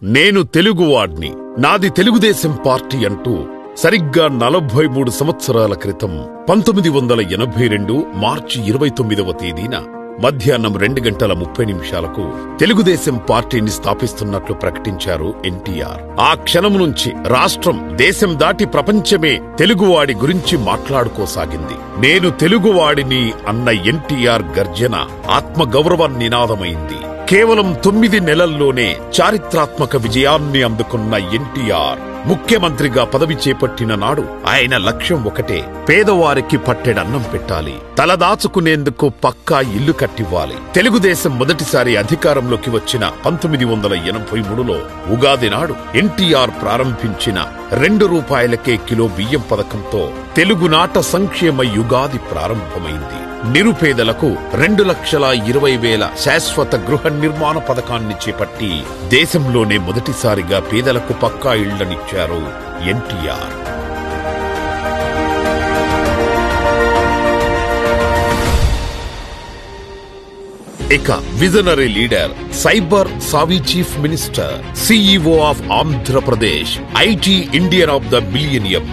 నేను తెలుగువాడ్ని, నాది తెలుగుదేశం పార్టీ అంటూ సరిగ్గా 43 సంవత్సరాల క్రితం 1982 మార్చి 29వ తేదీన మధ్యాహ్నం 2:30 తెలుగుదేశం పార్టీని స్థాపిస్తున్నట్లు ప్రకటించారు ఎన్టీఆర్. ఆ క్షణం నుంచి రాష్ట్రం, దేశం దాటి ప్రపంచమే తెలుగువాడి గురించి మాట్లాడుకోసాగింది. నేను తెలుగువాడిని అన్న ఎన్టీఆర్ గర్జన ఆత్మగౌరవ నినాదమైంది. కేవలం 9 నెలల్లోనే చారిత్రాత్మక విజయాన్ని అందుకున్న ఎన్టీఆర్ ముఖ్యమంత్రిగా పదవి చేపట్టిన నాడు ఆయన లక్ష్యం ఒకటే: పేదవారికి పట్టెడన్నం పెట్టాలి, తలదాచుకునేందుకు పక్కా ఇల్లు కట్టివ్వాలి. తెలుగుదేశం మొదటిసారి అధికారంలోకి వచ్చిన 1983లో ఉగాది నాడు ఎన్టీఆర్ ప్రారంభించిన ₹2 కిలో బియ్యం పథకంతో తెలుగునాట సంక్షేమ యుగాది ప్రారంభమైంది. నిరుపేదలకు 2,20,000 శాశ్వత గృహ నిర్మాణ పథకాన్ని చేపట్టి దేశంలోనే మొదటిసారిగా పేదలకు పక్కా ఇళ్లనిచ్చారు ఎన్టీఆర్. ఇక visionary leader, cyber savvy chief minister, CEO of Andhra Pradesh, IT Indian of the millennium,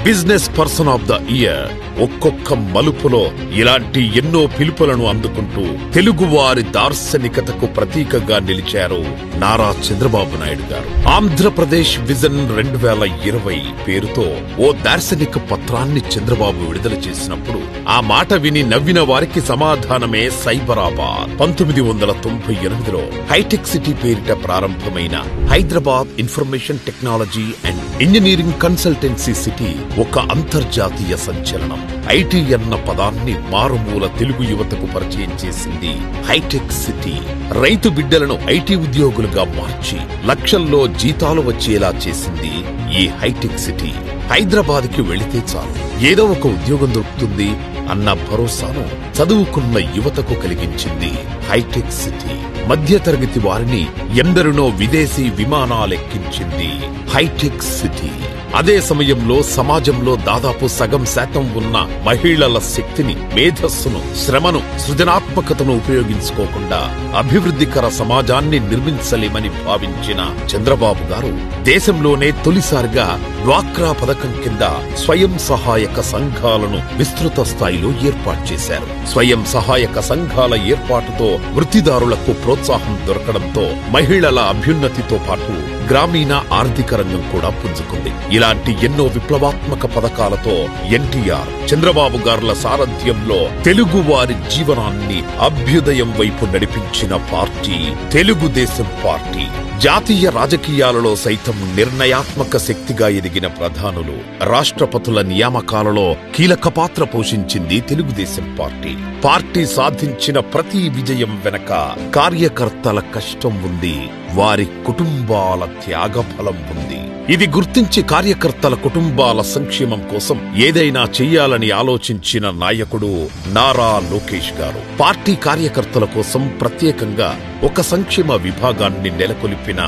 business person of the year, ఒక్కొక్క మలుపులో ఇలాంటి ఎన్నో పిలుపులను అందుకుంటూ తెలుగువారి దార్శనికతకు ప్రతీకగా నిలిచారు నారా చంద్రబాబు నాయుడు గారు. ఆంధ్రప్రదేశ్ విజన్ 2020 పేరుతో ఓ దార్శనిక పత్రాన్ని చంద్రబాబు విడుదల చేసినప్పుడు ఆ మాట విని నవ్విన వారికి సమాధానమే సైబరాబాద్. 1998లో హైటెక్ సిటీ పేరిట ప్రారంభమైన Hyderabad information technology and engineering consultancy city ఒక అంతర్జాతీయ సంచలనం. IT అన్న పదాన్ని మారుమూల తెలుగు యువతకు పరిచయం చేసింది హైటెక్ సిటీ. రైతు బిడ్డలను IT ఉద్యోగులుగా మార్చి లక్షల్లో జీతాలు వచ్చేలా చేసింది ఈ హైటెక్ సిటీ. హైదరాబాద్ కి వెళితే చాలు, ఏదో ఒక ఉద్యోగం దొరుకుతుంది అన్న భరోసాను చదువుకున్న యువతకు కలిగించింది హైటెక్ సిటీ. మధ్యతరగతి వారిని ఎందరినో విదేశీ విమానాలెక్కించింది హైటెక్ సిటీ. అదే సమయంలో సమాజంలో దాదాపు సగం శాతం ఉన్న మహిళల శక్తిని, మేధస్సును, శ్రమను, సృజనాత్మకతను ఉపయోగించుకోకుండా అభివృద్ధికర సమాజాన్ని నిర్మించలేమని భావించిన చంద్రబాబు గారు దేశంలోనే తొలిసారిగా డ్వాక్రా పథకం కింద స్వయం సహాయక సంఘాలను విస్తృత స్థాయిలో ఏర్పాటు చేశారు. స్వయం సహాయక సంఘాల ఏర్పాటుతో వృత్తిదారులకు ప్రోత్సాహం దొరకడంతో మహిళల అభ్యున్నతితో పాటు గ్రామీణ ఆర్థిక రంగం కూడా పుంజుకుంది. ఇలాంటి ఎన్నో విప్లవాత్మక పథకాలతో ఎన్టీఆర్, చంద్రబాబు గారుల సారథ్యంలో తెలుగువారి జీవనాన్ని అభ్యుదయం వైపు నడిపించిన పార్టీ తెలుగుదేశం పార్టీ. జాతీయ రాజకీయాలలో సైతం నిర్ణయాత్మక శక్తిగా ఎదిగిన ప్రధానులు, రాష్ట్రపతుల నియామకాలలో కీలక పాత్ర పోషించింది తెలుగుదేశం పార్టీ. పార్టీ సాధించిన ప్రతి విజయం వెనక కార్యకర్తల కష్టం ఉంది, వారి కుటుంబాల త్యాగఫలం ఉంది. ఇది గుర్తించి కార్యకర్తల కుటుంబాల సంక్షేమం కోసం ఏదైనా చెయ్యాలని ఆలోచించిన నాయకుడు నారా లోకేష్ గారు. పార్టీ కార్యకర్తల కోసం ప్రత్యేకంగా ఒక సంక్షేమ విభాగాన్ని నెలకొల్పిన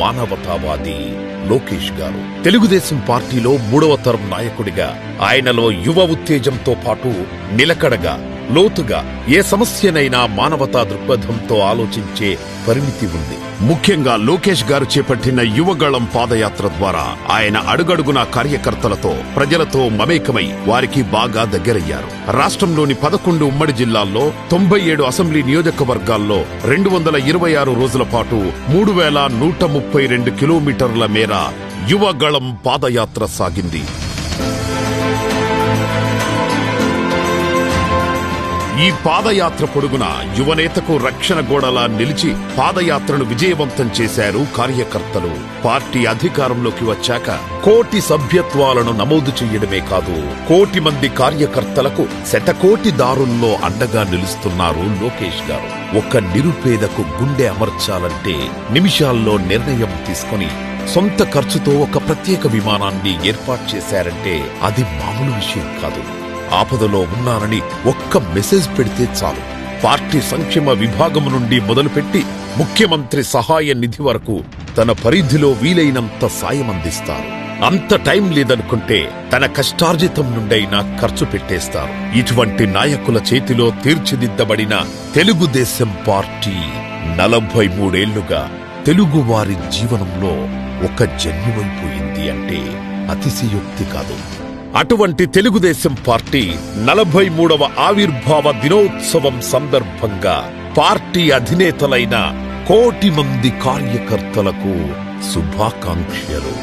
మానవతావాది లోకేష్ గారు. తెలుగుదేశం పార్టీలో 3వ తరం నాయకుడిగా ఆయనలో యువ ఉత్తేజంతో పాటు నిలకడగా, లోతుగా ఏ సమస్యనైనా మానవతా దృక్పథంతో ఆలోచించే పరిమితి ఉంది. ముఖ్యంగా లోకేష్ గారు చేపట్టిన యువగళం పాదయాత్ర ద్వారా ఆయన అడుగడుగునా కార్యకర్తలతో, ప్రజలతో మమేకమై వారికి బాగా దగ్గరయ్యారు. రాష్ట్రంలోని 11 ఉమ్మడి జిల్లాల్లో 97 అసెంబ్లీ నియోజకవర్గాల్లో 226 రోజుల పాటు 3132 కిలోమీటర్ల మేర యువగళం పాదయాత్ర సాగింది. ఈ పాదయాత్ర పొడుగున యువనేతకు రక్షణ గోడలా నిలిచి పాదయాత్రను విజయవంతం చేశారు కార్యకర్తలు. పార్టీ అధికారంలోకి వచ్చాక 1,000,000 సభ్యత్వాలను నమోదు చేయడమే కాదు, 1,000,000 మంది కార్యకర్తలకు శతకోటి దారుల్లో అండగా నిలుస్తున్నారు లోకేష్ గారు. ఒక నిరుపేదకు గుండె అమర్చాలంటే నిమిషాల్లో నిర్ణయం తీసుకుని సొంత ఖర్చుతో ఒక ప్రత్యేక విమానాన్ని ఏర్పాటు చేశారంటే అది మామూలు విషయం కాదు. ఆపదలో ఉన్నారని ఒక్క మెసేజ్ పెడితే చాలు, పార్టీ సంక్షేమ విభాగం నుండి మొదలుపెట్టి ముఖ్యమంత్రి సహాయ నిధి వరకు తన పరిధిలో వీలైనంత సాయం అందిస్తారు. అంత టైం లేదనుకుంటే తన కష్టార్జితం నుండైనా ఖర్చు పెట్టేస్తారు. ఇటువంటి నాయకుల చేతిలో తీర్చిదిద్దబడిన తెలుగుదేశం పార్టీ 43 ఏళ్లుగా తెలుగు వారి జీవనంలో ఒక జన్యువైపోయింది అంటే అతిశయోక్తి కాదు. అటువంటి తెలుగుదేశం పార్టీ 43వ ఆవిర్భావ దినోత్సవం సందర్భంగా పార్టీ అధినేతలైన 1,00,00,000 మంది కార్యకర్తలకు శుభాకాంక్షలు.